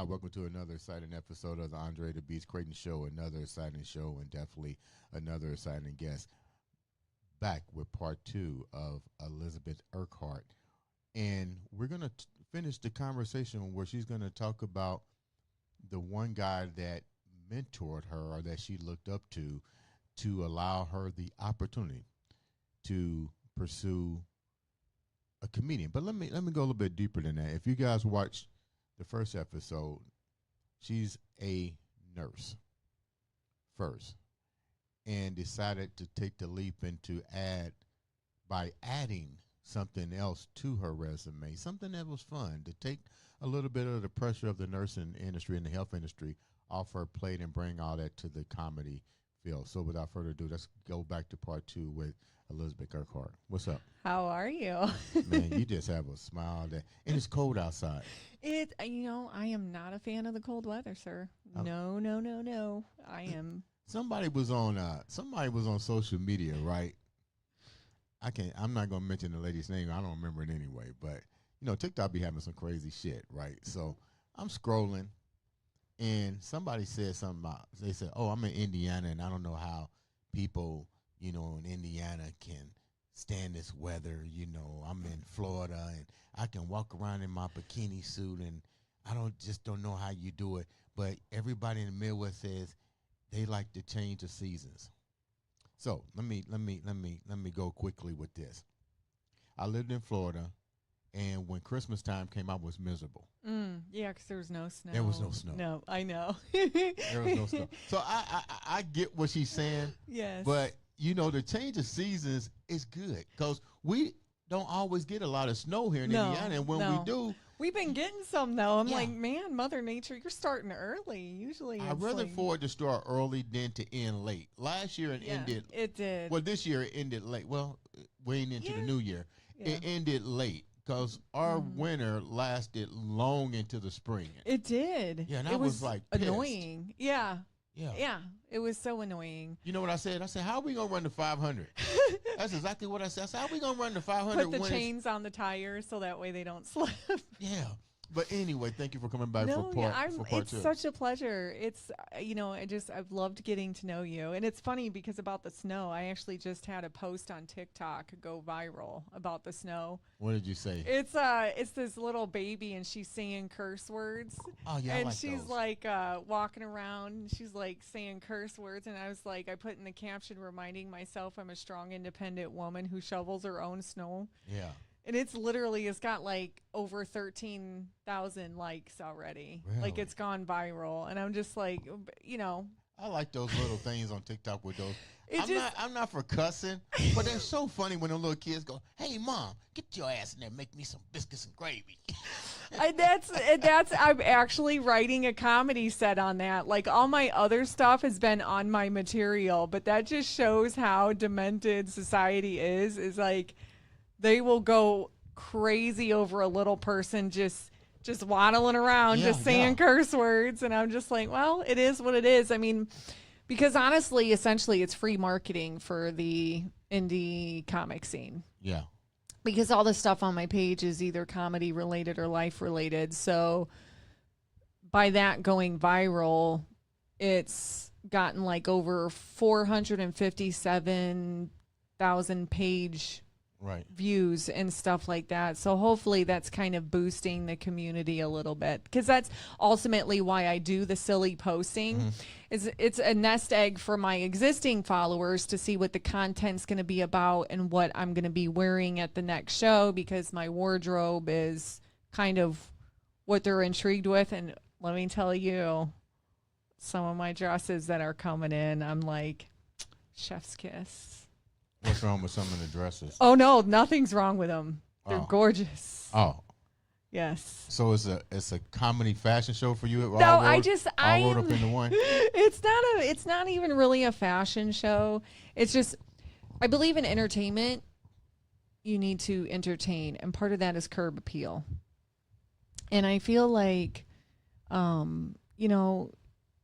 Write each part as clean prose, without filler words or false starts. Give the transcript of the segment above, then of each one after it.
Welcome to another exciting episode of the Andre The Beast Crayton Show. Another exciting show and definitely another exciting guest. Back with part 2 of Elizabeth Urquhart. And we're going to finish the conversation where she's going to talk about the one guy that mentored her or that she looked up to allow her the opportunity to pursue a comedian. But let me go a little bit deeper than that. If you guys watched the first episode, she's a nurse first and decided to take the leap and to adding something else to her resume, something that was fun, to take a little bit of the pressure of the nursing industry and the health industry off her plate and bring all that to the comedy field. So without further ado, let's go back to part 2 with Elizabeth Urquhart. What's up? How are you? Man, you just have a smile and it's cold outside. I am not a fan of the cold weather, sir. No. I am. Somebody was on social media, right? I'm not gonna mention the lady's name. I don't remember it anyway, but TikTok be having some crazy shit, right? So I'm scrolling and somebody said something about, they said, "Oh, I'm in Indiana and I don't know how people, in Indiana can stand this weather. I'm in Florida and I can walk around in my bikini suit and I don't know how you do it. But everybody in the Midwest says they like to change the seasons." So let me go quickly with this. I lived in Florida, and when Christmas time came, I was miserable. Yeah, because there was no snow. There was no snow. No, I know. There was no snow. So I get what she's saying. Yes. But the change of seasons is good because we don't always get a lot of snow here in Indiana, and when we do, we've been getting some though. I'm like, man, Mother Nature, you're starting early. Usually, I'd rather for it to start early than to end late. Last year it ended. It did. Well, this year it ended late. Well, way into the new year, it ended late because our winter lasted long into the spring. It did. Yeah, and I was like pissed. Annoying. Yeah. Yeah, it was so annoying. You know what I said? I said, "How are we gonna run the 500?" That's exactly what I said. I said, "How are we gonna run the 500?" Put the chains on the tires so that way they don't slip. Yeah. But anyway, thank you for coming back for part 2. It's such a pleasure. It's, I've loved getting to know you. And it's funny because about the snow, I actually just had a post on TikTok go viral about the snow. What did you say? It's this little baby and she's saying curse words. Oh, yeah, and I like she's those. like walking around and she's like saying curse words. And I was like, I put in the caption reminding myself I'm a strong, independent woman who shovels her own snow. Yeah. And it's got like over 13,000 likes already. Really? Like it's gone viral. And I'm just like, I like those little things on TikTok with those. I'm not for cussing, but they're so funny when the little kids go, "Hey, Mom, get your ass in there, make me some biscuits and gravy." I'm actually writing a comedy set on that. Like all my other stuff has been on my material, but that just shows how demented society is like, they will go crazy over a little person just waddling around, just saying curse words. And I'm just like, well, it is what it is. I mean, because honestly, essentially, it's free marketing for the indie comic scene. Yeah. Because all the stuff on my page is either comedy related or life related. So by that going viral, it's gotten like over 457,000 page views and stuff like that. So hopefully that's kind of boosting the community a little bit, because that's ultimately why I do the silly posting. It's a nest egg for my existing followers to see what the content's going to be about and what I'm going to be wearing at the next show, because my wardrobe is kind of what they're intrigued with. And let me tell you, some of my dresses that are coming in, I'm like, chef's kiss. What's wrong with some of the dresses? Oh no, nothing's wrong with them. They're gorgeous. Oh. Yes. So it's a comedy fashion show for you? No, all rolled up into one? It's not even really a fashion show. It's just, I believe in entertainment. You need to entertain, and part of that is curb appeal. And I feel like, you know,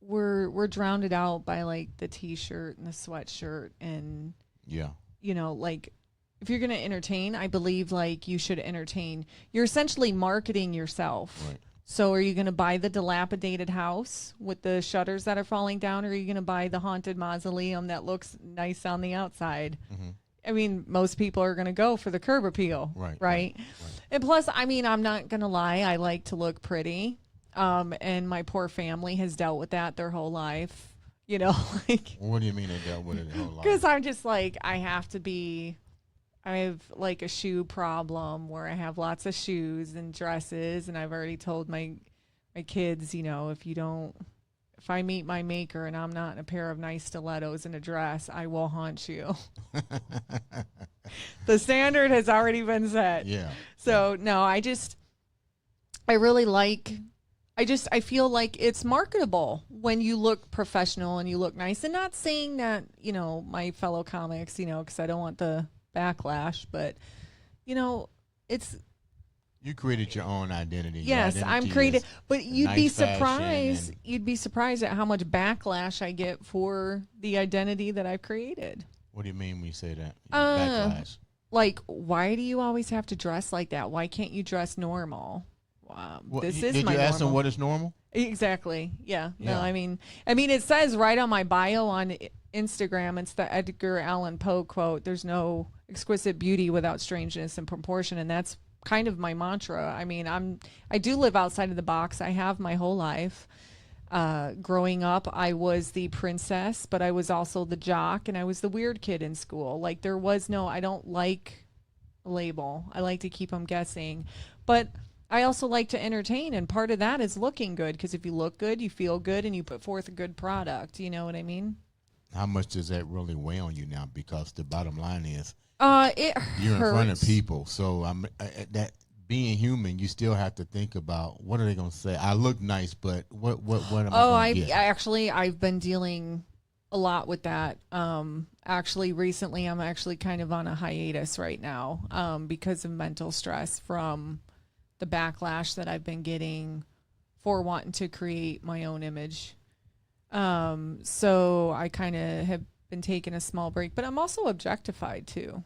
we're drowned out by like the t-shirt and the sweatshirt, and you know, like, if you're going to entertain, I believe like you should entertain. You're essentially marketing yourself. Right. So are you going to buy the dilapidated house with the shutters that are falling down, or are you going to buy the haunted mausoleum that looks nice on the outside? Mm-hmm. I mean, most people are going to go for the curb appeal, right? And plus, I mean, I'm not going to lie, I like to look pretty. And my poor family has dealt with that their whole life. You know, like. What do you mean they dealt with it their whole life? Because I'm just like, I have like a shoe problem where I have lots of shoes and dresses, and I've already told my kids, you know, if I meet my maker and I'm not in a pair of nice stilettos and a dress, I will haunt you. The standard has already been set. Yeah. So no, I feel like it's marketable when you look professional and you look nice. And not saying that, you know, my fellow comics, you know, because I don't want the backlash, but you know, you created your own identity. Yes, I'm created, but you'd be surprised. You'd be surprised at how much backlash I get for the identity that I've created. What do you mean when you say that? Backlash. Like, why do you always have to dress like that? Why can't you dress normal? Did you ask them what is normal? Exactly. Yeah. No, I mean, it says right on my bio on Instagram, it's the Edgar Allan Poe quote, there's no exquisite beauty without strangeness and proportion. And that's kind of my mantra. I mean, I do live outside of the box. I have my whole life. Growing up, I was the princess, but I was also the jock, and I was the weird kid in school. Like, there was no, I don't like a label. I like to keep them guessing. But I also like to entertain, and part of that is looking good, because if you look good, you feel good, and you put forth a good product. You know what I mean? How much does that really weigh on you now? Because the bottom line is, it you're hurts. in front of people, so that being human, you still have to think about what are they going to say. I look nice, but what am I going to get? I've been dealing a lot with that. Actually, recently, I'm actually kind of on a hiatus right now because of mental stress from the backlash that I've been getting for wanting to create my own image. So I kind of have been taking a small break, but I'm also objectified too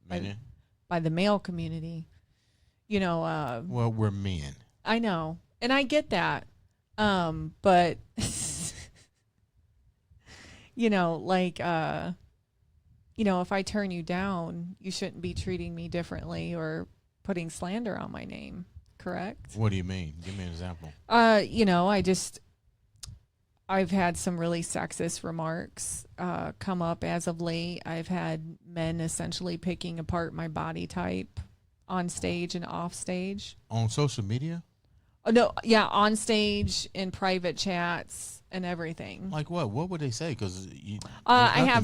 by the male community. You know, well, we're men. I know, and I get that. But you know, like, you know, if I turn you down, you shouldn't be treating me differently or putting slander on my name. Correct? What do you mean? Give me an example. You know, I've had some really sexist remarks come up as of late. I've had men essentially picking apart my body type on stage and off stage. On social media? Oh, no, yeah, on stage, in private chats and everything. Like what? What would they say? Because I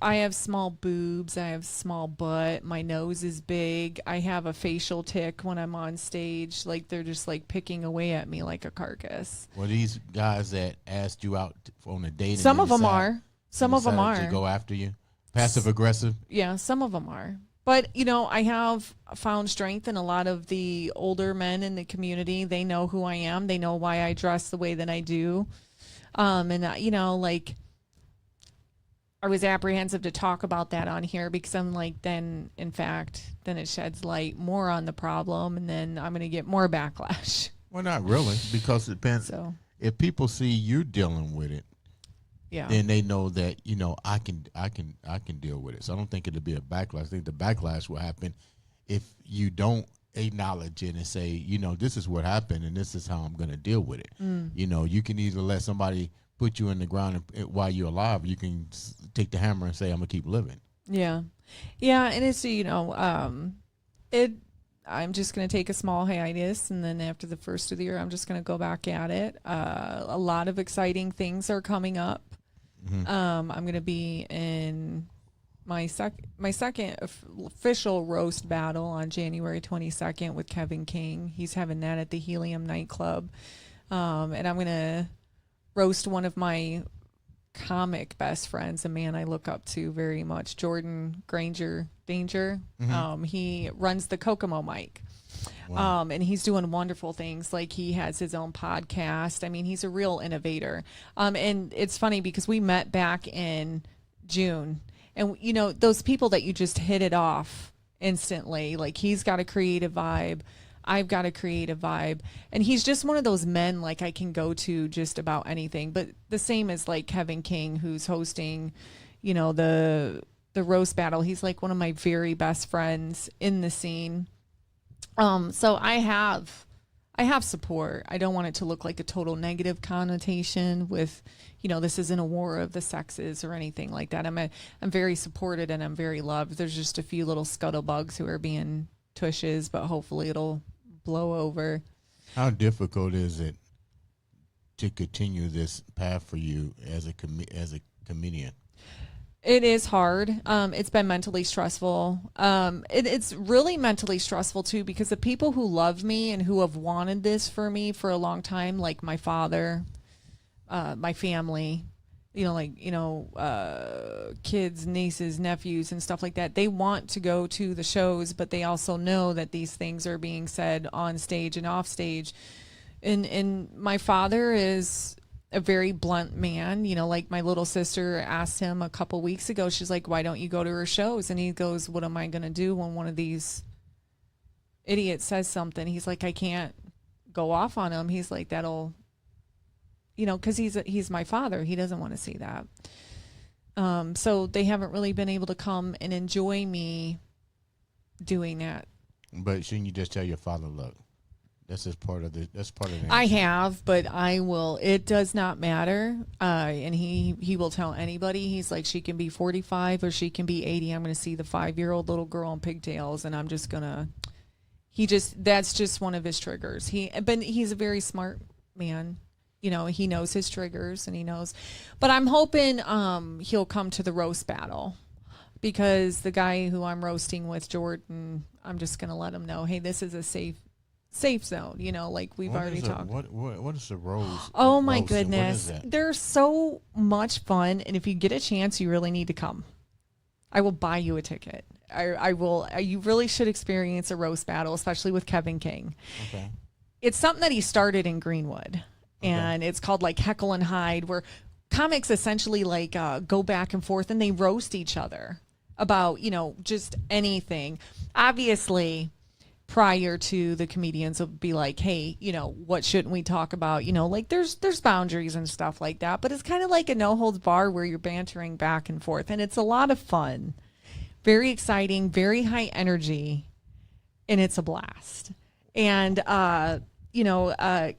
have small boobs. I have small butt. My nose is big. I have a facial tick when I'm on stage. Like, they're just like picking away at me like a carcass. Well, these guys that asked you out on a date. Some of them are. Some of them are. To go after you, passive aggressive. Yeah, some of them are. But, you know, I have found strength in a lot of the older men in the community. They know who I am. They know why I dress the way that I do. And, you know, like, I was apprehensive to talk about that on here because I'm like, then it sheds light more on the problem, and then I'm going to get more backlash. Well, not really, because it depends. So, if people see you dealing with it, yeah, then they know that, you know, I can deal with it. So I don't think it'll be a backlash. I think the backlash will happen if you don't acknowledge it and say, you know, this is what happened and this is how I'm going to deal with it. You know, you can either let somebody put you in the ground while you're alive, or you can take the hammer and say, I'm going to keep living. Yeah. Yeah. And it's, you know, I'm just going to take a small hiatus, and then after the first of the year, I'm just going to go back at it. A lot of exciting things are coming up. Mm-hmm. I'm going to be in my second official roast battle on January 22nd with Kevin King. He's having that at the Helium nightclub. And I'm going to roast one of my comic best friends, a man I look up to very much, Jordan Danger. Mm-hmm. He runs the Kokomo Mic. Wow. And he's doing wonderful things. Like he has his own podcast. I mean, he's a real innovator. And it's funny because we met back in June, and you know, those people that you just hit it off instantly, like he's got a creative vibe. I've got a creative vibe, and he's just one of those men like I can go to just about anything. But the same as like Kevin King, who's hosting, you know, the roast battle. He's like one of my very best friends in the scene. So I have support. I don't want it to look like a total negative connotation with, you know, this isn't a war of the sexes or anything like that. I'm very supported and I'm very loved. There's just a few little scuttlebugs who are being tushes, but hopefully it'll blow over. How difficult is it to continue this path for you as a comedian? It is hard. It's been mentally stressful. It's really mentally stressful too, because the people who love me and who have wanted this for me for a long time, like my father, my family, kids, nieces, nephews, and stuff like that. They want to go to the shows, but they also know that these things are being said on stage and off stage. And my father is a very blunt man. You know, like my little sister asked him a couple weeks ago, she's like, why don't you go to her shows? And he goes, what am I going to do when one of these idiots says something? He's like, I can't go off on him. He's like, that'll, you know, because he's my father. He doesn't want to see that. So they haven't really been able to come and enjoy me doing that. But shouldn't you just tell your father, look, that's part of the I have, but I will. It does not matter. And he will tell anybody. He's like, she can be 45 or she can be 80. I'm going to see the 5-year-old little girl in pigtails, and I'm just going to. That's just one of his triggers. But he's a very smart man. You know, he knows his triggers and he knows. But I'm hoping he'll come to the roast battle, because the guy who I'm roasting with, Jordan, I'm just going to let him know, hey, this is a safe zone, you know, like we've already talked. What is the roast? Oh my goodness. They're so much fun, and if you get a chance, you really need to come. I will buy you a ticket. I will. You really should experience a roast battle, especially with Kevin King. Okay. It's something that he started in Greenwood, and it's called like Heckle and Hyde, where comics essentially like go back and forth and they roast each other about, you know, just anything. Obviously, prior to, the comedians will be like, hey, you know, what shouldn't we talk about? You know, like there's boundaries and stuff like that, but it's kind of like a no holds bar where you're bantering back and forth, and it's a lot of fun, very exciting, very high energy, and it's a blast. And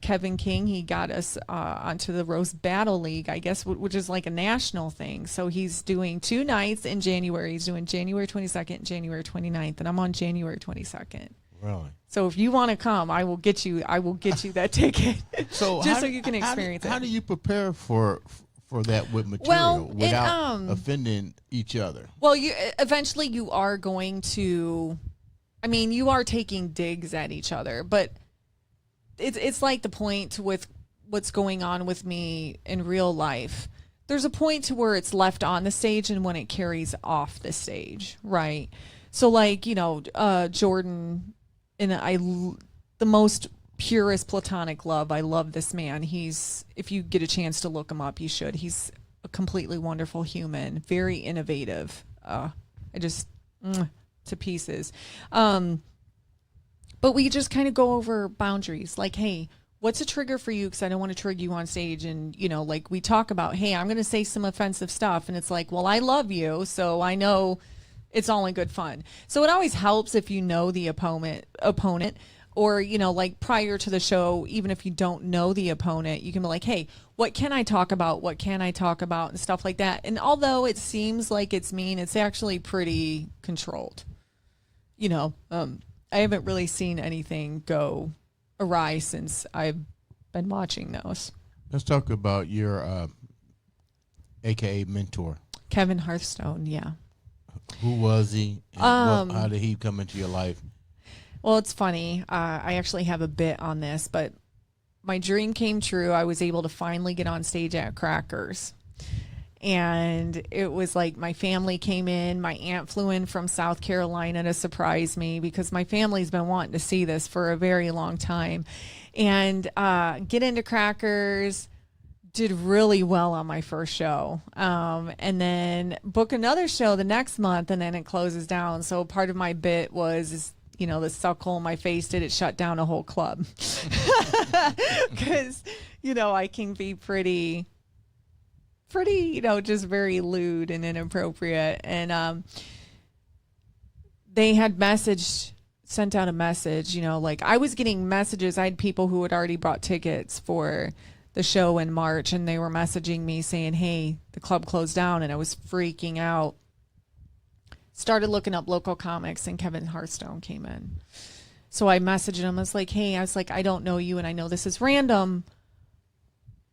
Kevin King, he got us onto the Roast Battle League, I guess, which is like a national thing. So he's doing 2 nights in January. He's doing January 22nd, January 29th, and I'm on January 22nd. Really? So if you want to come, I will get you that ticket. So just so you can experience it. How do you prepare for that with material without offending each other? Well, you are going to, I mean, you are taking digs at each other, but it's like the point with what's going on with me in real life. There's a point to where it's left on the stage and when it carries off the stage, right? So like, you know, Jordan, and the most purest platonic love. I love this man. If you get a chance to look him up, you should. He's a completely wonderful human, very innovative. I just to pieces. But we just kind of go over boundaries. Like, hey, what's a trigger for you? Because I don't want to trigger you on stage. And, you know, like we talk about, hey, I'm going to say some offensive stuff. And it's like, well, I love you, so I know it's all in good fun. So it always helps if you know the opponent, or, you know, like prior to the show, even if you don't know the opponent, you can be like, hey, what can I talk about? What can I talk about? And stuff like that. And although it seems like it's mean, it's actually pretty controlled. You know, I haven't really seen anything go awry since I've been watching those. Let's talk about your AKA mentor. Kevin Hearthstone, yeah. Who was he? And how did he come into your life? Well, it's funny. I actually have a bit on this, but my dream came true. I was able to finally get on stage at Crackers. And it was like my family came in. My aunt flew in from South Carolina to surprise me because my family's been wanting to see this for a very long time. And get into Crackers, did really well on my first show. And then book another show the next month, and then it closes down. So part of my bit was, the suck hole in my face, did it shut down a whole club? Because, I can be pretty, just very lewd and inappropriate. And they had sent out a message, like I was getting messages. I had people who had already bought tickets for the show in March, and they were messaging me saying, hey, the club closed down, and I was freaking out. Started looking up local comics, and Kevin Hearthstone came in. So I messaged him. I was like, I don't know you, and I know this is random,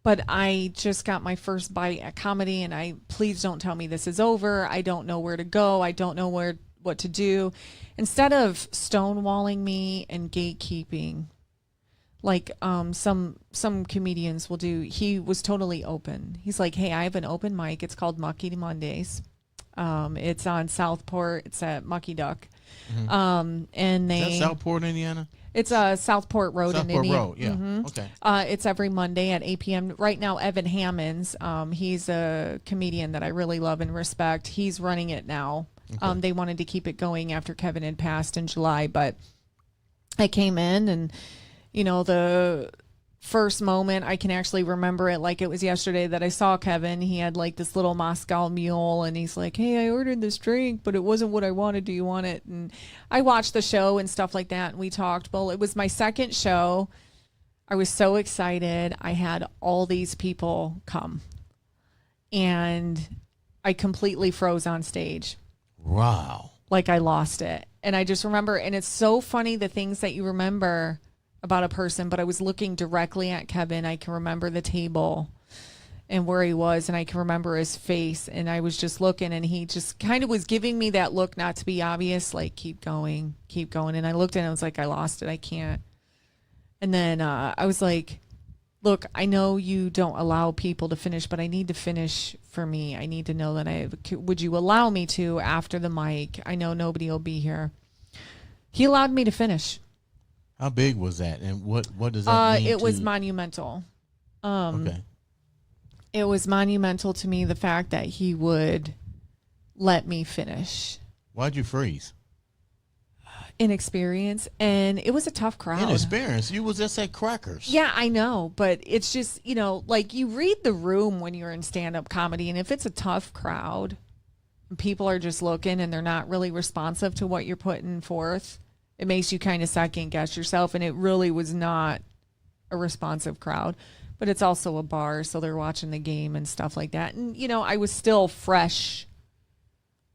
but I just got my first bite at comedy, and please don't tell me this is over. I don't know where to go. I don't know what to do. Instead of stonewalling me and gatekeeping, like some comedians will do, he was totally open. He's like, hey, I have an open mic. It's called Mucky Mondays. It's on Southport. It's at Mucky Duck. Mm-hmm. And is that Southport, Indiana? It's Southport Road in Indiana. Southport Road, yeah. Mm-hmm. Okay. It's every Monday at 8 p.m. Right now, Evan Hammonds, he's a comedian that I really love and respect. He's running it now. Okay. They wanted to keep it going after Kevin had passed in July, but I came in, and the first moment, I can actually remember it like it was yesterday that I saw Kevin. He had like this little Moscow Mule, and he's like, hey, I ordered this drink, but it wasn't what I wanted. Do you want it? And I watched the show and stuff like that, and we talked. Well, it was my second show. I was so excited. I had all these people come, and I completely froze on stage. Wow. Like I lost it. And I just remember, and it's so funny the things that you remember about a person, but I was looking directly at Kevin. I can remember the table and where he was, and I can remember his face, and I was just looking, and he just kind of was giving me that look, not to be obvious, like keep going. And I looked at it, and I was like, I lost it. I can't. And then I was like, look, I know you don't allow people to finish, but I need to finish for me. I need to know that would you allow me to after the mic? I know nobody will be here. He allowed me to finish. How big was that, and what does that mean? It was monumental. Okay. It was monumental to me, the fact that he would let me finish. Why'd you freeze? Inexperience, and it was a tough crowd. Inexperience? You was just at Crackers. Yeah, I know, but it's just, like you read the room when you're in stand-up comedy, and if it's a tough crowd, people are just looking and they're not really responsive to what you're putting forth, it makes you kind of second guess yourself, and it really was not a responsive crowd. But it's also a bar, so they're watching the game and stuff like that. And, I was still fresh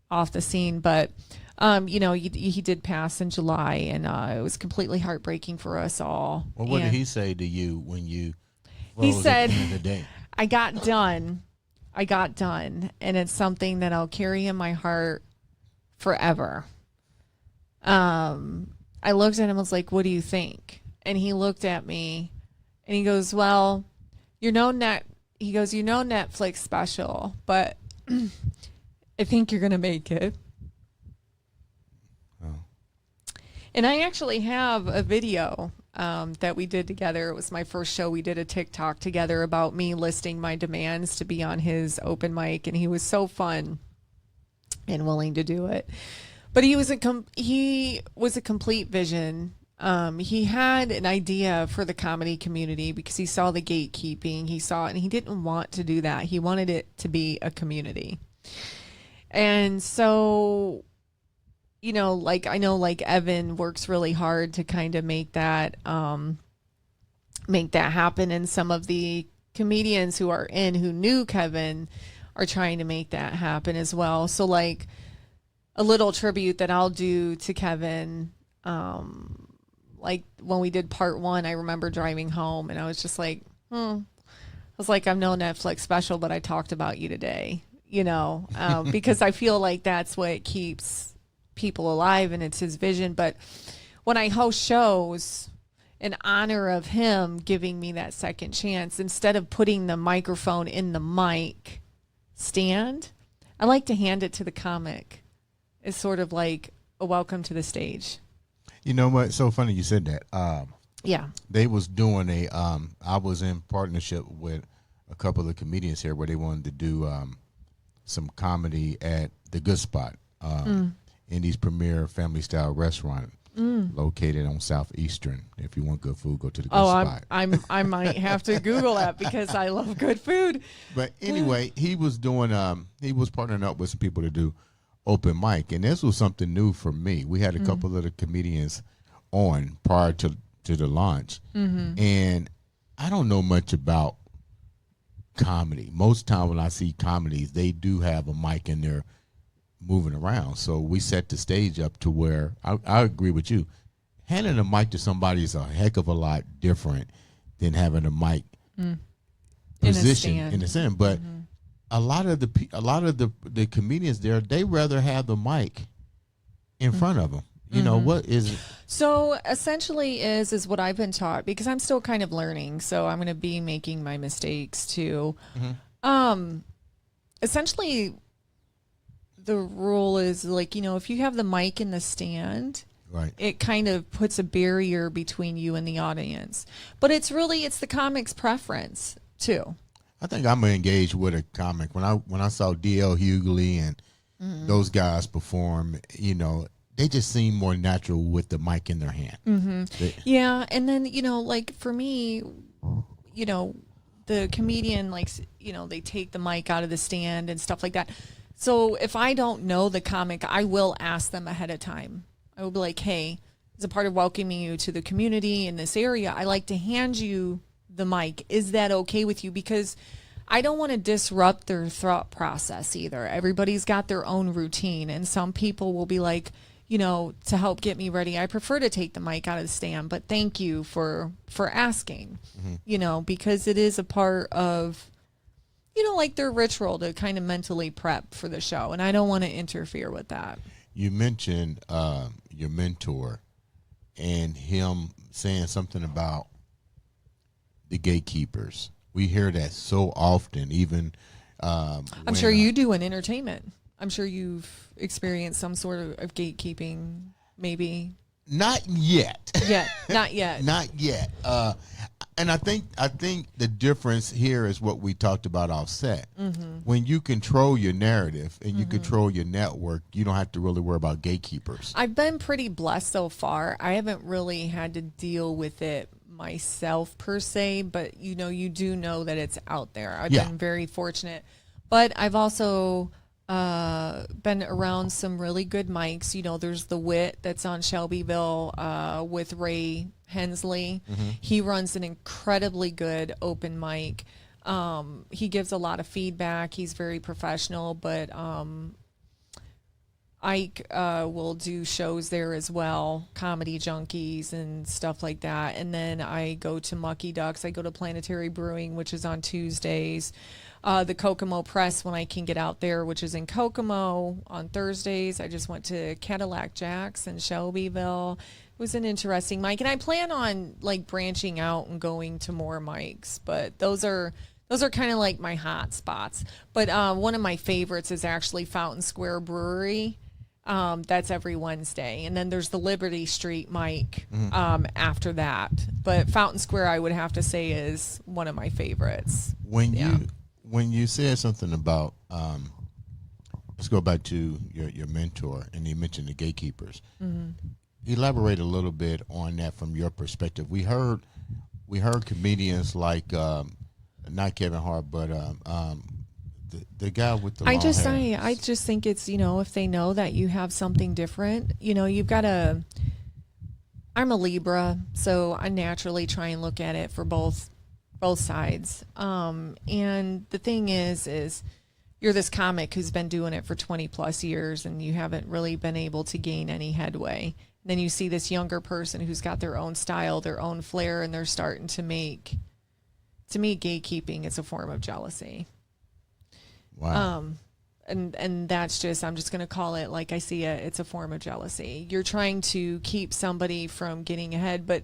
off the scene, but, he did pass in July, and it was completely heartbreaking for us all. Well, what did he say to you when you he said, at the end of the day? I got done, and it's something that I'll carry in my heart forever. I looked at him, I was like, what do you think? And he looked at me, and he goes, well, Netflix special, but I think you're going to make it. Oh. And I actually have a video that we did together. It was my first show. We did a TikTok together about me listing my demands to be on his open mic, and he was so fun and willing to do it. But he was a complete vision. He had an idea for the comedy community because he saw the gatekeeping. He saw it, and he didn't want to do that. He wanted it to be a community. And so, I know Evan works really hard to kind of make that happen. And some of the comedians who knew Kevin are trying to make that happen as well. So a little tribute that I'll do to Kevin, like when we did part 1, I remember driving home, and I was just like, I was like, I'm no Netflix special, but I talked about you today. because I feel like that's what keeps people alive and it's his vision. But when I host shows in honor of him giving me that second chance, instead of putting the microphone in the mic stand, I like to hand it to the comic. It's sort of like a welcome to the stage. You know what? So funny you said that. Yeah. They was doing I was in partnership with a couple of comedians here where they wanted to do some comedy at the Good Spot, Indy's premier family style restaurant located on Southeastern. If you want good food, go to the Good Spot. I might have to Google that because I love good food. But anyway, he was doing he was partnering up with some people to do open mic, and this was something new for me. We had a couple of the comedians on prior to the launch, and I don't know much about comedy. Most time when I see comedies, they do have a mic in there moving around. So we set the stage up to where I agree with you. Handing a mic to somebody is a heck of a lot different than having a mic position in a stand. But a lot of the comedians there, they rather have the mic in front of them. You know what is it? So essentially is what I've been taught, because I'm still kind of learning, so I'm going to be making my mistakes too. Essentially the rule is like, if you have the mic in the stand, right, it kind of puts a barrier between you and the audience. But it's the comic's preference too. I think I'm gonna engage with a comic. When I saw D.L. Hughley and those guys perform, they just seem more natural with the mic in their hand. Yeah, and then like for me, the comedian they take the mic out of the stand and stuff like that. So if I don't know the comic, I will ask them ahead of time. I will be like, hey, as a part of welcoming you to the community in this area, I like to hand you the mic. Is that okay with you? Because I don't want to disrupt their thought process either. Everybody's got their own routine, and some people will be like, to help get me ready, I prefer to take the mic out of the stand, but thank you for asking, because it is a part of, like their ritual to kind of mentally prep for the show, and I don't want to interfere with that. You mentioned your mentor and him saying something about the gatekeepers. We hear that so often, even I'm sure you do in entertainment. I'm sure you've experienced some sort of gatekeeping, maybe. Not yet. Not yet. Not yet. And I think the difference here is what we talked about offset. When you control your narrative and you control your network, you don't have to really worry about gatekeepers. I've been pretty blessed so far. I haven't really had to deal with it myself per se, but you do know that it's out there. I've been very fortunate, but I've also been around some really good mics. There's the Wit that's on Shelbyville with Ray Hensley. He runs an incredibly good open mic. He gives a lot of feedback. He's very professional, but Ike will do shows there as well, Comedy Junkies and stuff like that. And then I go to Mucky Ducks. I go to Planetary Brewing, which is on Tuesdays. The Kokomo Press when I can get out there, which is in Kokomo on Thursdays. I just went to Cadillac Jack's in Shelbyville. It was an interesting mic, and I plan on branching out and going to more mics, but those are kind of like my hot spots. But one of my favorites is actually Fountain Square Brewery. That's every Wednesday. And then there's the Liberty Street mic after that. But Fountain Square, I would have to say, is one of my favorites. When you said something about, let's go back to your mentor, and you mentioned the gatekeepers. Elaborate a little bit on that from your perspective. We heard comedians like not Kevin Hart, but the guy with the long hair. I just think it's if they know that you have something different, you've got to. I'm a Libra, so I naturally try and look at it for both sides. And the thing is you're this comic who's been doing it for 20 plus years and you haven't really been able to gain any headway. And then you see this younger person who's got their own style, their own flair, and they're starting to make, to me, gatekeeping is a form of jealousy. Wow. and that's just, I'm just going to call it like I see it. It's a form of jealousy. You're trying to keep somebody from getting ahead. But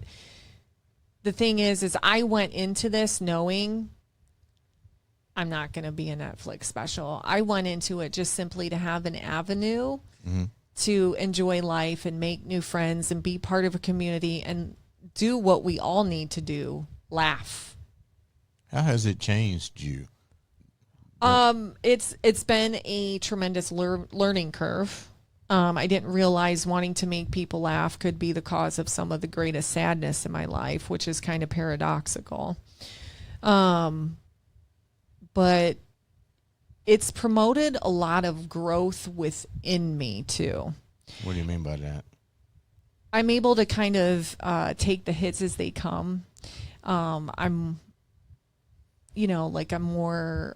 the thing is I went into this knowing I'm not going to be a Netflix special. I went into it just simply to have an avenue to enjoy life and make new friends and be part of a community and do what we all need to do, laugh. How has it changed you? It's been a tremendous learning curve. I didn't realize wanting to make people laugh could be the cause of some of the greatest sadness in my life, which is kind of paradoxical. But it's promoted a lot of growth within me too. What do you mean by that? I'm able to kind of take the hits as they come. I'm more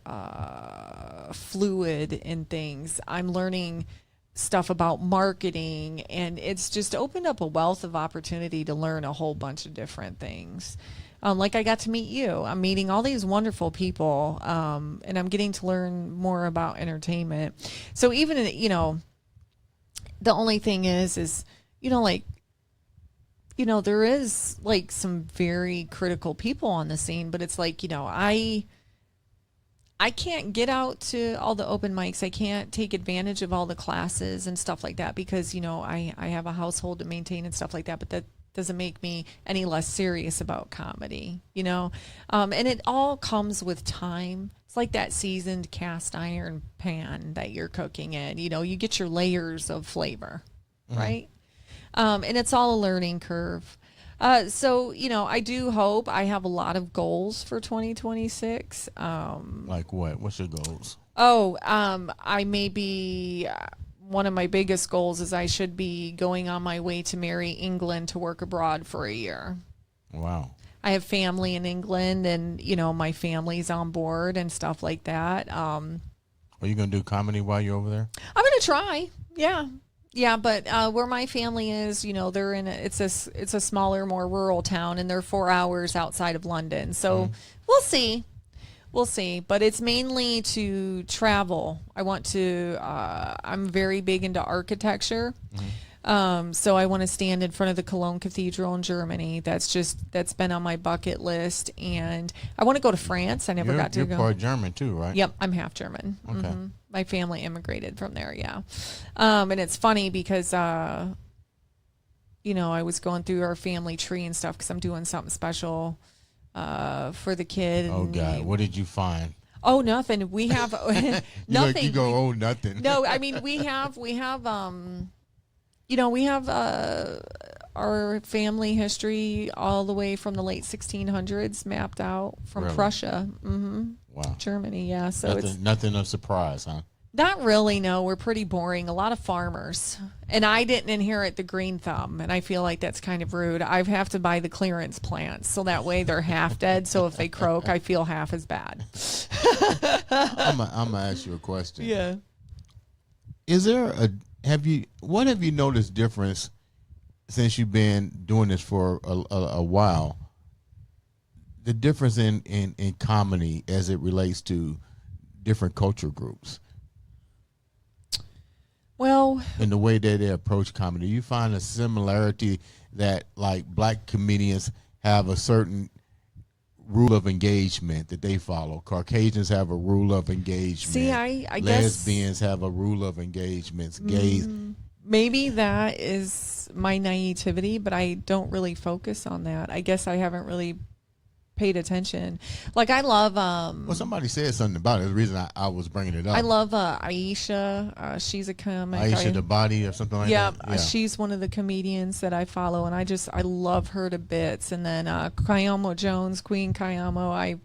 fluid in things. I'm learning stuff about marketing, and it's just opened up a wealth of opportunity to learn a whole bunch of different things. Like I got to meet you. I'm meeting all these wonderful people, and I'm getting to learn more about entertainment. So even, the only thing is, there is like some very critical people on the scene, but it's like, I can't get out to all the open mics. I can't take advantage of all the classes and stuff like that because, I have a household to maintain and stuff like that, but that doesn't make me any less serious about comedy, and it all comes with time. It's like that seasoned cast iron pan that you're cooking in, you get your layers of flavor, right? And it's all a learning curve. So, I do hope I have a lot of goals for 2026. Like what? What's your goals? I may be, one of my biggest goals is I should be going on my way to marry England to work abroad for a year. Wow. I have family in England and, my family's on board and stuff like that. Are you going to do comedy while you're over there? I'm going to try. Yeah. Yeah, but where my family is, they're in it's a smaller, more rural town, and they're 4 hours outside of London. So we'll see. But it's mainly to travel. I want to. I'm very big into architecture. So I want to stand in front of the Cologne Cathedral in Germany. That's been on my bucket list, and I want to go to France. I never got to go. You're part German too, right? Yep, I'm half German. Okay. My family immigrated from there, yeah. And it's funny because, I was going through our family tree and stuff because I'm doing something special for the kid. Oh, God. What did you find? Oh, nothing. We have nothing. You go, oh, nothing. No, I mean, we have our family history all the way from the late 1600s mapped out from Prussia. Wow. Germany, yeah. So nothing of surprise, huh? Not really, no. We're pretty boring. A lot of farmers. And I didn't inherit the green thumb, and I feel like that's kind of rude. I have to buy the clearance plants, so that way they're half dead, so if they croak, I feel half as bad. I'm going to ask you a question. Yeah. What have you noticed difference since you've been doing this for a while? The difference in comedy as it relates to different culture groups. Well, in the way that they approach comedy, you find a similarity that like black comedians have a certain rule of engagement that they follow. Caucasians have a rule of engagement. See, I lesbians have a rule of engagements. Gays. Maybe that is my naivety, but I don't really focus on that. I guess I haven't really paid attention. Like I love well, somebody said something about it. The reason I was bringing it up. I love Aisha. She's a comic. Aisha the Body or something like that. Yeah, she's one of the comedians that I follow, and I love her to bits. And then Kayamo Jones, Queen Kayamo, I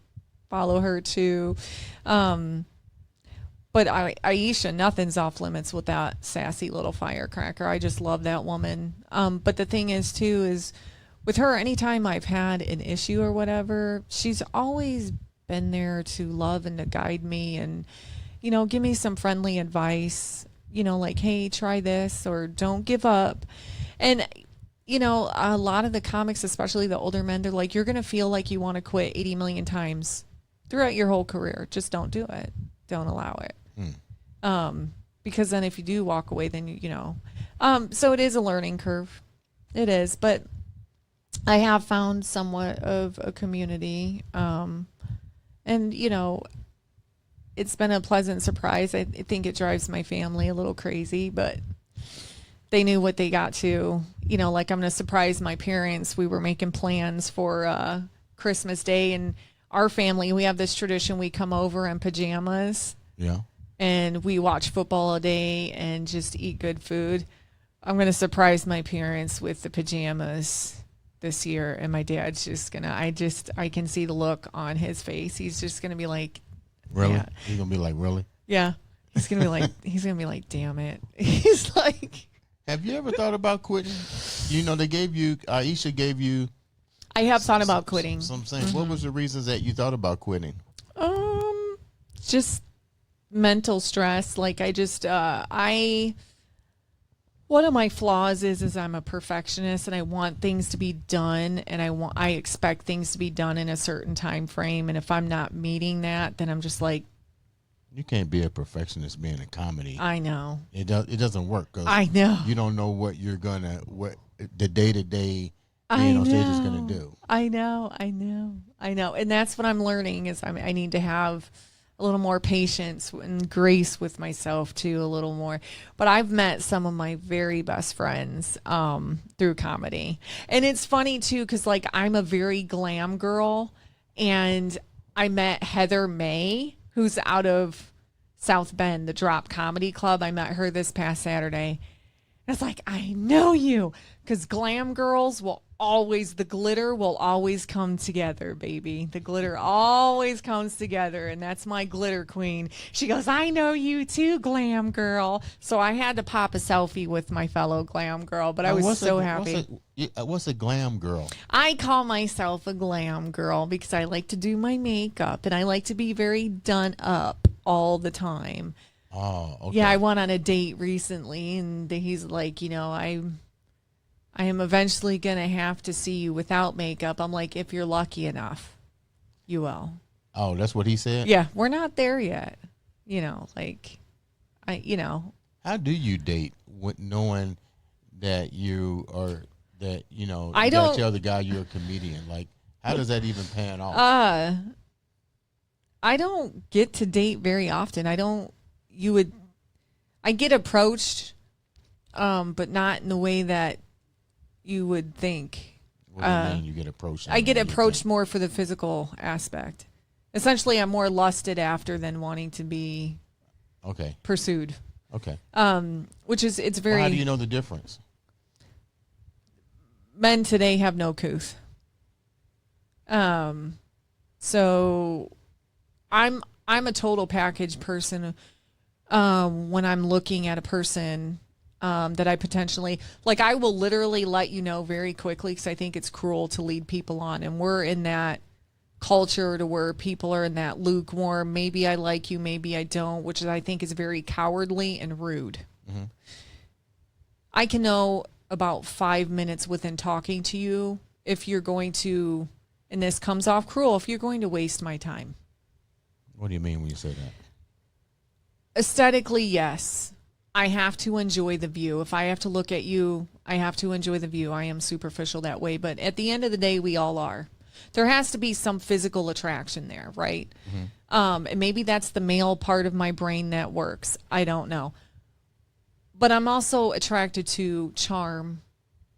follow her too. But Aisha, nothing's off limits with that sassy little firecracker. I just love that woman. But the thing is too is, with her, anytime I've had an issue or whatever, she's always been there to love and to guide me and, give me some friendly advice, like, hey, try this or don't give up. And, a lot of the comics, especially the older men, they're like, you're going to feel like you want to quit 80 million times throughout your whole career. Just don't do it. Don't allow it. Because then if you do walk away, then you know. So it is a learning curve. It is, but I have found somewhat of a community, and you know, it's been a pleasant surprise. I think it drives my family a little crazy, but they knew what they got to. You know, like I'm going to surprise my parents. We were making plans for Christmas Day, and our family, we have this tradition. We come over in pajamas. Yeah. And we watch football all day and just eat good food. I'm going to surprise my parents with the pajamas this year, and my dad's just going to, I can see the look on his face. He's just going to be like, really? Yeah. He's going to be like, really? Yeah. He's going to be like, damn it. He's like, have you ever thought about quitting? You know, Aisha gave you. I have thought about quitting. Some saying, what was the reasons that you thought about quitting? Just mental stress. Like one of my flaws is I'm a perfectionist, and I want things to be done, and I expect things to be done in a certain time frame, and if I'm not meeting that, then I'm just like, you can't be a perfectionist being a comedy. I know. It doesn't work. 'Cause I know. You don't know what the day-to-day being on stage is going to do. I know. And that's what I'm learning is I need to have a little more patience and grace with myself too, a little more. But I've met some of my very best friends through comedy. And it's funny too, because like I'm a very glam girl, and I met Heather May, who's out of South Bend, the Drop Comedy Club. I met her this past Saturday. And it's like, I know you, because glam girls the glitter will always come together, baby. The glitter always comes together, and that's my glitter queen. She goes, I know you too, glam girl. So I had to pop a selfie with my fellow glam girl, but I was so happy. What's a glam girl? I call myself a glam girl because I like to do my makeup, and I like to be very done up all the time. Oh, okay. Yeah, I went on a date recently, and he's like, you know, I am eventually going to have to see you without makeup. I'm like, if you're lucky enough, you will. Oh, that's what he said? Yeah, we're not there yet. You know, like, How do you date with knowing that you are, that, you know, I you don't gotta tell the guy you're a comedian? Like, how does that even pan off? I don't get to date very often. I get approached, but not in the way that you would think. What do you mean you get approached? I get approached more for the physical aspect. Essentially, I'm more lusted after than wanting to be pursued. Okay. Which is, it's very. Well, how do you know the difference? Men today have no couth. So I'm a total package person. When I'm looking at a person that I potentially, like, I will literally let you know very quickly, because I think it's cruel to lead people on. And we're in that culture to where people are in that lukewarm, maybe I like you, maybe I don't, which I think is very cowardly and rude. Mm-hmm. I can know about 5 minutes within talking to you if you're going to, and this comes off cruel, if you're going to waste my time. What do you mean when you say that? Aesthetically, yes. I have to enjoy the view. If I have to look at you, I have to enjoy the view. I am superficial that way. But at the end of the day, we all are. There has to be some physical attraction there, right? Mm-hmm. And maybe that's the male part of my brain that works. I don't know. But I'm also attracted to charm,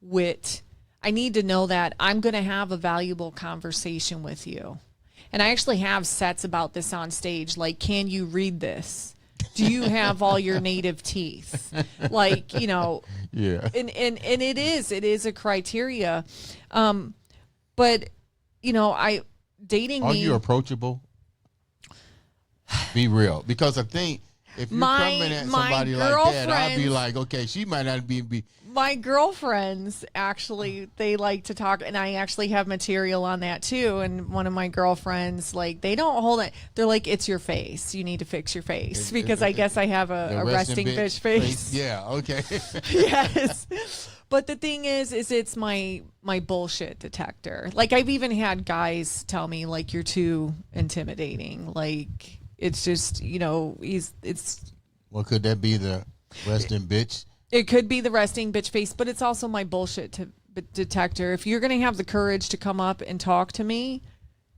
wit. I need to know that I'm going to have a valuable conversation with you. And I actually have sets about this on stage. Like, can you read this? Do you have all your native teeth? Like, you know, yeah. And it is a criteria. But, you know, dating me. Are you approachable? Be real. Because I think if you're coming at somebody like that, I'll be like, okay, she might not be. My girlfriends, actually, they like to talk, and I actually have material on that too. And one of my girlfriends, like, they don't hold it. They're like, it's your face. You need to fix your face, because I guess I have a resting bitch face. Yeah, okay. Yes. But the thing is it's my bullshit detector. Like, I've even had guys tell me, like, you're too intimidating. Like, it's just, you know, Well, could that be the resting bitch? It could be the resting bitch face, but it's also my bullshit detector. If you're going to have the courage to come up and talk to me,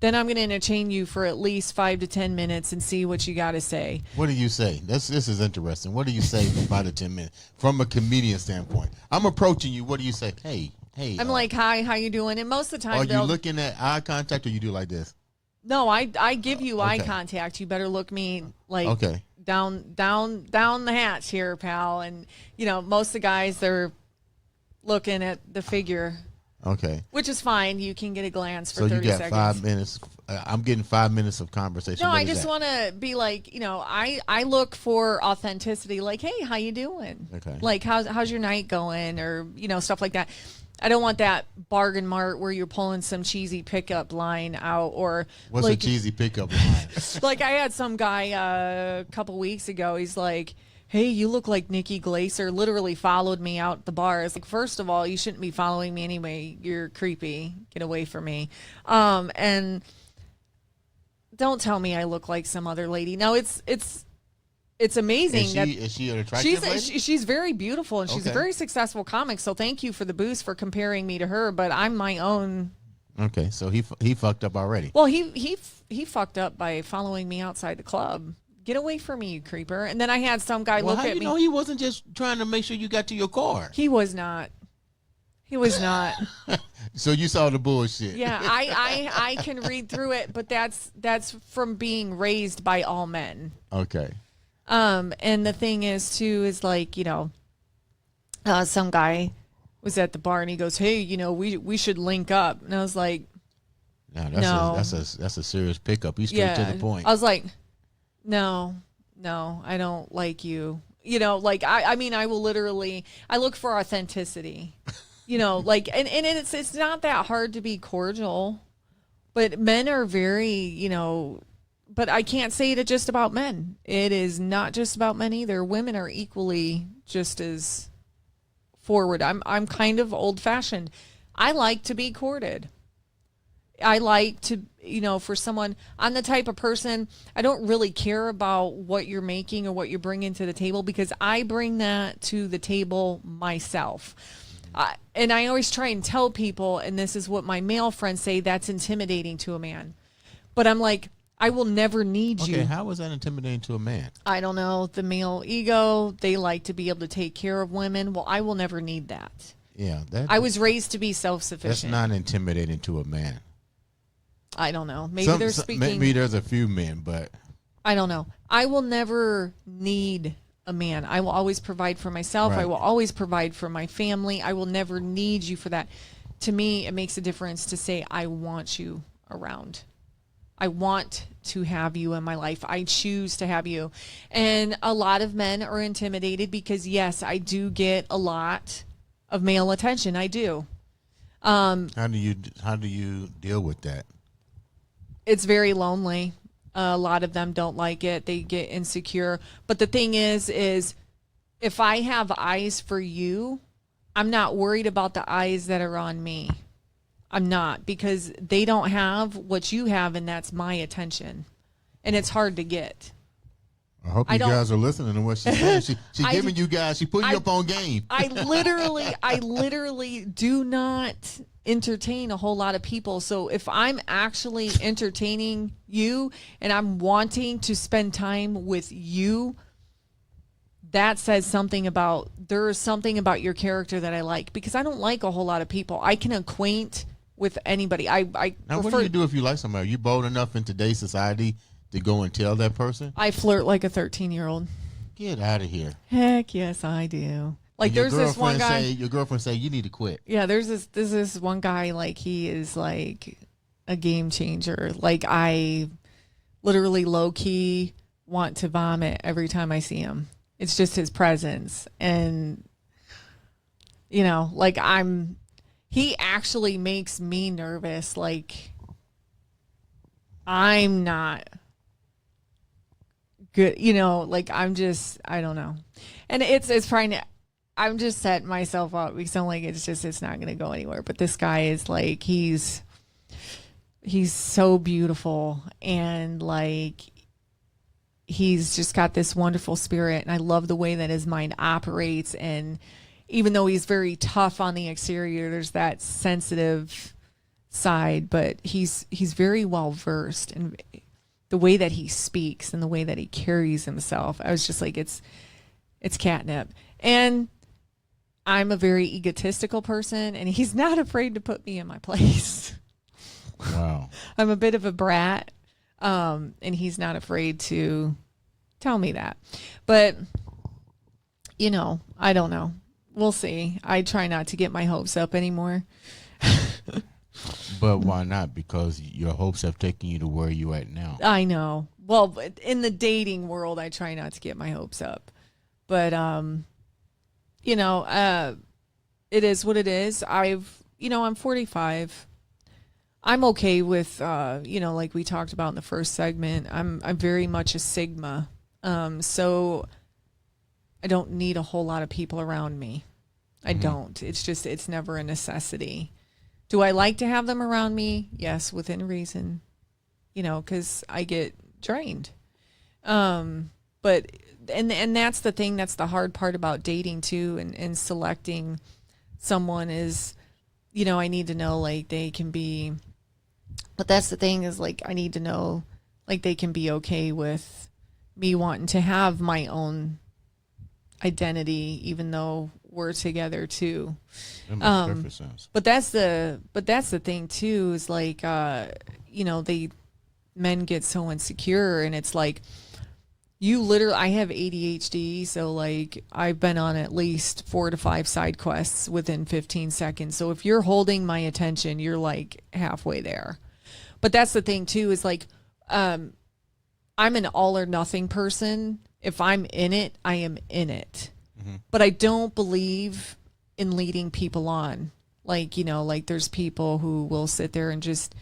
then I'm going to entertain you for at least 5 to 10 minutes and see what you got to say. What do you say? This is interesting. What do you say for 5 to 10 minutes from a comedian standpoint? I'm approaching you. What do you say? Hey. I'm like, hi, how you doing? And most of the time, are you looking at eye contact or you do like this? No, I give you eye contact. You better look me like down the hatch here, pal. And most of the guys, they're looking at the figure. Okay. Which is fine. You can get a glance for 30 seconds. So you got seconds. 5 minutes. I'm getting 5 minutes of conversation. No, I just want to be like, I look for authenticity. Like, hey, how you doing? Okay. Like, how's your night going? Or, stuff like that. I don't want that bargain mart where you're pulling some cheesy pickup line out. Or what's a cheesy pickup line? Like, I had some guy a couple weeks ago. He's like, hey, you look like Nikki Glaser. Literally followed me out the bar. It's like, first of all, you shouldn't be following me anyway. You're creepy. Get away from me. And don't tell me I look like some other lady. No, it's amazing. Is she an attractive lady? She's very beautiful, and she's a very successful comic. So thank you for the boost for comparing me to her. But I'm my own. Okay, so he fucked up already. Well, he fucked up by following me outside the club. Get away from me, you creeper. And then I had some guy look at me. Well, he wasn't just trying to make sure you got to your car. He was not. So you saw the bullshit. Yeah, I can read through it, but that's from being raised by all men. Okay. And the thing is too is like, some guy was at the bar and he goes, hey, we should link up. And I was like, no, that's a serious pickup. He's straight to the point. I was like, no, I don't like you. I mean, I will literally, I look for authenticity, like, and it's not that hard to be cordial, but men are very, but I can't say it just about men. It is not just about men either. Women are equally just as forward. I'm kind of old fashioned. I like to be courted. I like to, for someone, I'm the type of person, I don't really care about what you're making or what you're bringing to the table because I bring that to the table myself. And I always try and tell people, and this is what my male friends say, that's intimidating to a man. But I'm like, I will never need you. Okay, how was that intimidating to a man? I don't know. The male ego, they like to be able to take care of women. Well, I will never need that. Yeah. I was raised to be self-sufficient. That's not intimidating to a man. I don't know. Maybe there's a few men, but I don't know. I will never need a man. I will always provide for myself. Right. I will always provide for my family. I will never need you for that. To me, it makes a difference to say, I want you around. I want to have you in my life. I choose to have you. And a lot of men are intimidated because, yes, I do get a lot of male attention. I do. How do you deal with that? It's very lonely. A lot of them don't like it. They get insecure. But the thing is if I have eyes for you, I'm not worried about the eyes that are on me. I'm not, because they don't have what you have, and that's my attention. And it's hard to get. I hope you guys are listening to what she's saying. She's giving you guys, she's putting you up on game. I literally do not entertain a whole lot of people. So if I'm actually entertaining you and I'm wanting to spend time with you, that says something about, there's something about your character that I like, because I don't like a whole lot of people. I can acquaint with anybody. Now, what do you do if you like somebody? Are you bold enough in today's society to go and tell that person? I flirt like a 13-year-old. Get out of here. Heck yes, I do. Like, there's this one guy. Your girlfriend say you need to quit. Yeah, there's this one guy, like, he is like a game changer. Like, I literally low key want to vomit every time I see him. It's just his presence. And, like, he actually makes me nervous. Like, I'm not good, like, I don't know. And it's probably, I'm just setting myself up because I'm like, it's not going to go anywhere. But this guy is like, he's so beautiful. And like, he's just got this wonderful spirit, and I love the way that his mind operates. And even though he's very tough on the exterior, there's that sensitive side, but he's very well versed in the way that he speaks and the way that he carries himself. I was just like, it's catnip. And I'm a very egotistical person, and he's not afraid to put me in my place. Wow. I'm a bit of a brat, and he's not afraid to tell me that. But, I don't know. We'll see. I try not to get my hopes up anymore. But why not? Because your hopes have taken you to where you at now. I know. Well, in the dating world, I try not to get my hopes up. But, it is what it is. I'm 45. I'm okay with, like we talked about in the first segment, I'm very much a Sigma. So I don't need a whole lot of people around me. I don't. It's never a necessity. Do I like to have them around me? Yes, within reason, because I get drained. But that's the thing, that's the hard part about dating too, and selecting someone is, I need to know, like, they can be, but that's the thing is, like, I need to know, like, they can be okay with me wanting to have my own identity, even though we're together too. That makes perfect sense. But that's the thing too, is like, men get so insecure, and it's like, I have ADHD, so like I've been on at least 4 to 5 side quests within 15 seconds. So if you're holding my attention, you're like halfway there. But that's the thing too, is like, I'm an all or nothing person. If I'm in it, I am in it. Mm-hmm. But I don't believe in leading people on. Like, like there's people who will sit there and just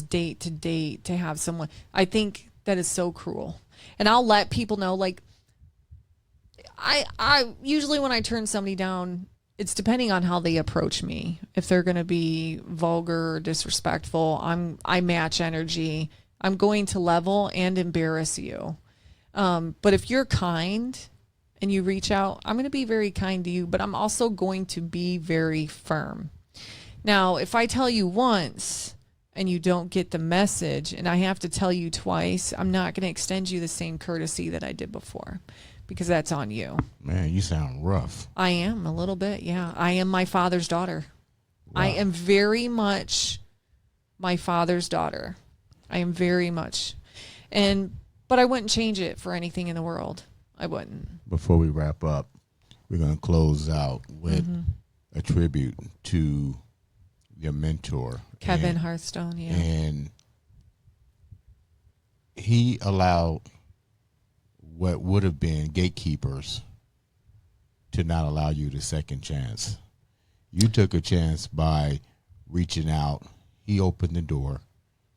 date to have someone. I think that is so cruel. And I'll let people know, like, I usually when I turn somebody down, it's depending on how they approach me. If they're going to be vulgar or disrespectful, I match energy. I'm going to level and embarrass you. But if you're kind and you reach out, I'm going to be very kind to you, but I'm also going to be very firm. Now, if I tell you once and you don't get the message and I have to tell you twice, I'm not going to extend you the same courtesy that I did before, because that's on you. Man, you sound rough. I am a little bit, yeah. I am my father's daughter. Wow. I am very much my father's daughter. I am very much. But I wouldn't change it for anything in the world. I wouldn't. Before we wrap up, we're going to close out with a tribute to your mentor, Kevin Hearthstone. Yeah. And he allowed what would have been gatekeepers to not allow you the second chance. You took a chance by reaching out. He opened the door.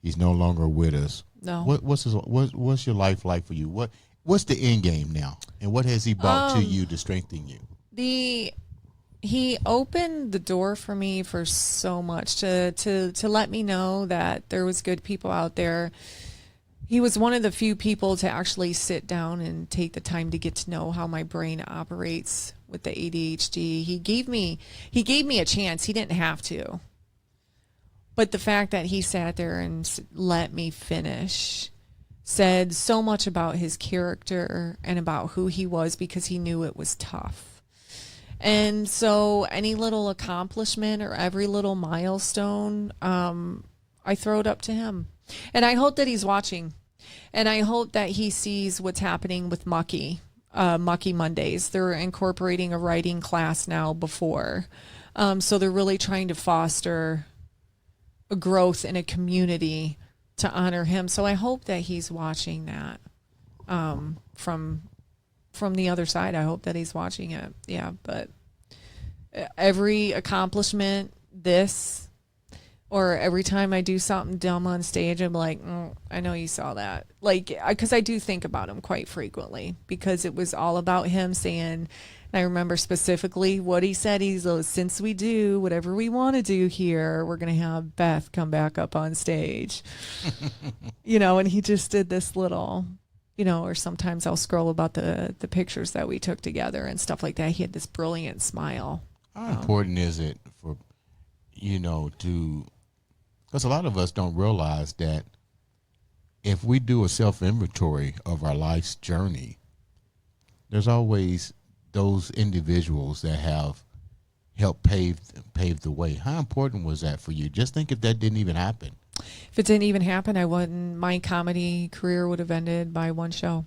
He's no longer with us. No. What's your life like for you? What's the end game now, and what has he brought to you to strengthen you? He opened the door for me for so much, to let me know that there was good people out there. He was one of the few people to actually sit down and take the time to get to know how my brain operates with the ADHD. He gave me a chance. He didn't have to. But the fact that he sat there and let me finish said so much about his character and about who he was, because he knew it was tough. And so any little accomplishment or every little milestone, I throw it up to him. And I hope that he's watching. And I hope that he sees what's happening with Mucky Mondays. They're incorporating a writing class now before. So they're really trying to foster a growth in a community to honor him. So I hope that he's watching that from the other side. I hope that he's watching it. Yeah, but every accomplishment, or every time I do something dumb on stage, I'm like, I know you saw that. Like, because I do think about him quite frequently, because it was all about him saying, and I remember specifically what he said. He's like, since we do whatever we want to do here, we're going to have Beth come back up on stage. And he just did this little, you know, or sometimes I'll scroll about the pictures that we took together and stuff like that. He had this brilliant smile. How important is it for, you know, because a lot of us don't realize that if we do a self-inventory of our life's journey, there's always those individuals that have helped pave the way. How important was that for you? Just think if that didn't even happen. If it didn't even happen, my comedy career would have ended by one show.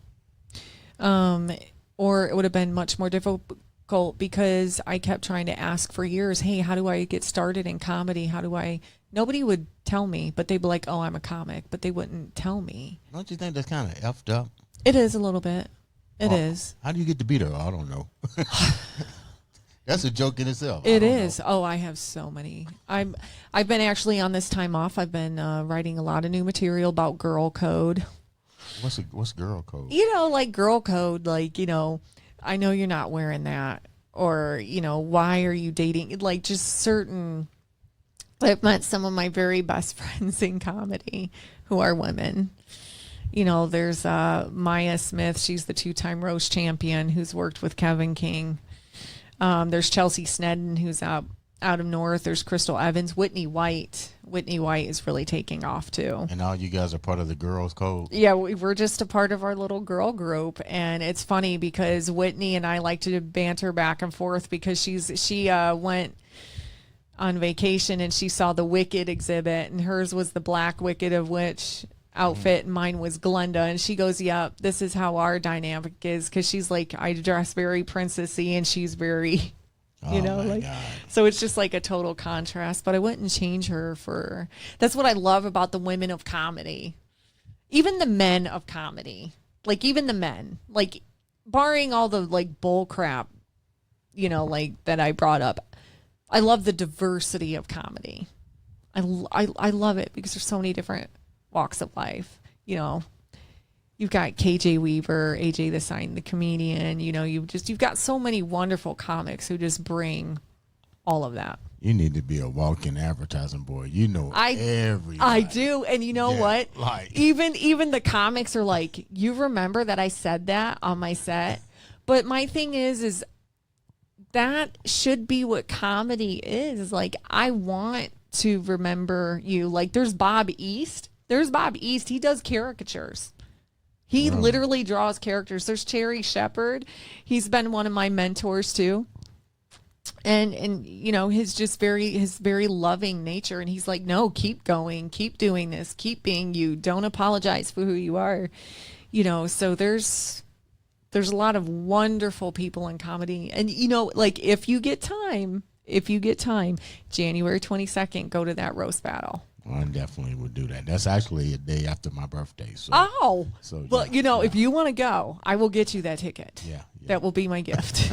Or it would have been much more difficult because I kept trying to ask for years, hey, how do I get started in comedy? Nobody would tell me, but they'd be like, oh, I'm a comic, but they wouldn't tell me. Don't you think that's kind of effed up? It is a little bit. It is. How do you get to be there? I don't know. That's a joke in itself. It is. Know. Oh, I have so many. I've been actually on this time off. I've been writing a lot of new material about girl code. What's girl code? You know, like girl code, like, you know, I know you're not wearing that, or, you know, why are you dating? Like just certain. I've met some of my very best friends in comedy who are women. You know, there's Maya Smith. She's the 2-time roast champion who's worked with Kevin King. There's Chelsea Snedden, who's out of North. There's Crystal Evans. Whitney White. Whitney White is really taking off, too. And all you guys are part of the girls' code? Yeah, we're just a part of our little girl group. And it's funny because Whitney and I like to banter back and forth because she went on vacation and she saw the Wicked exhibit, and hers was the Black Wicked of Witch outfit, and mine was Glenda, and she goes, yep, this is how our dynamic is, because she's like, I dress very princessy and she's very, you know, like, God. So it's just like a total contrast, but I wouldn't change her for, that's what I love about the women of comedy, even the men of comedy, like even the men, like barring all the like bull crap, you know, like that I brought up, I love the diversity of comedy. I love it because there's so many different walks of life. You know, you've got KJ Weaver, AJ the Sign, the comedian, you know, you've got so many wonderful comics who just bring all of that. You need to be a walking advertising boy. You know, everybody. I do. And you know what? Like, even the comics are like, you remember that I said that on my set? But my thing is that should be what comedy is. Like, I want to remember you. Like, there's Bob East. He does caricatures. He literally draws characters. There's Cherry Shepard. He's been one of my mentors too. And you know, his very loving nature. And he's like, no, keep going, keep doing this, keep being you. Don't apologize for who you are. You know, so there's a lot of wonderful people in comedy. And, you know, like if you get time, January 22nd, go to that roast battle. Well, I definitely would do that. That's actually a day after my birthday. So, well, you know, if you want to go, I will get you that ticket. Yeah. That will be my gift.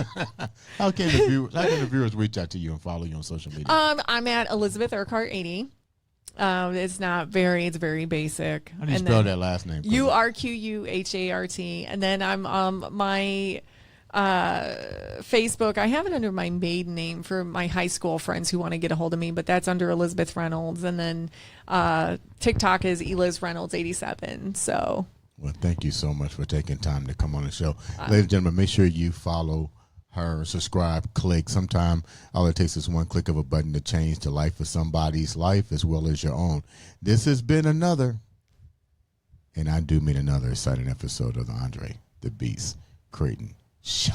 How can the viewers reach out to you and follow you on social media? I'm at Elizabeth Urquhart 80. It's very basic. How do you spell that last name? Urquhart. And then I'm my Facebook. I have it under my maiden name for my high school friends who want to get a hold of me, but that's under Elizabeth Reynolds. And then TikTok is Eliz Reynolds 87. So. Well, thank you so much for taking time to come on the show. Ladies and gentlemen, make sure you follow her, subscribe, click. Sometime all it takes is one click of a button to change the life of somebody's life as well as your own. This has been another, and I do mean another exciting episode of the Andre The Beast Crayton Show.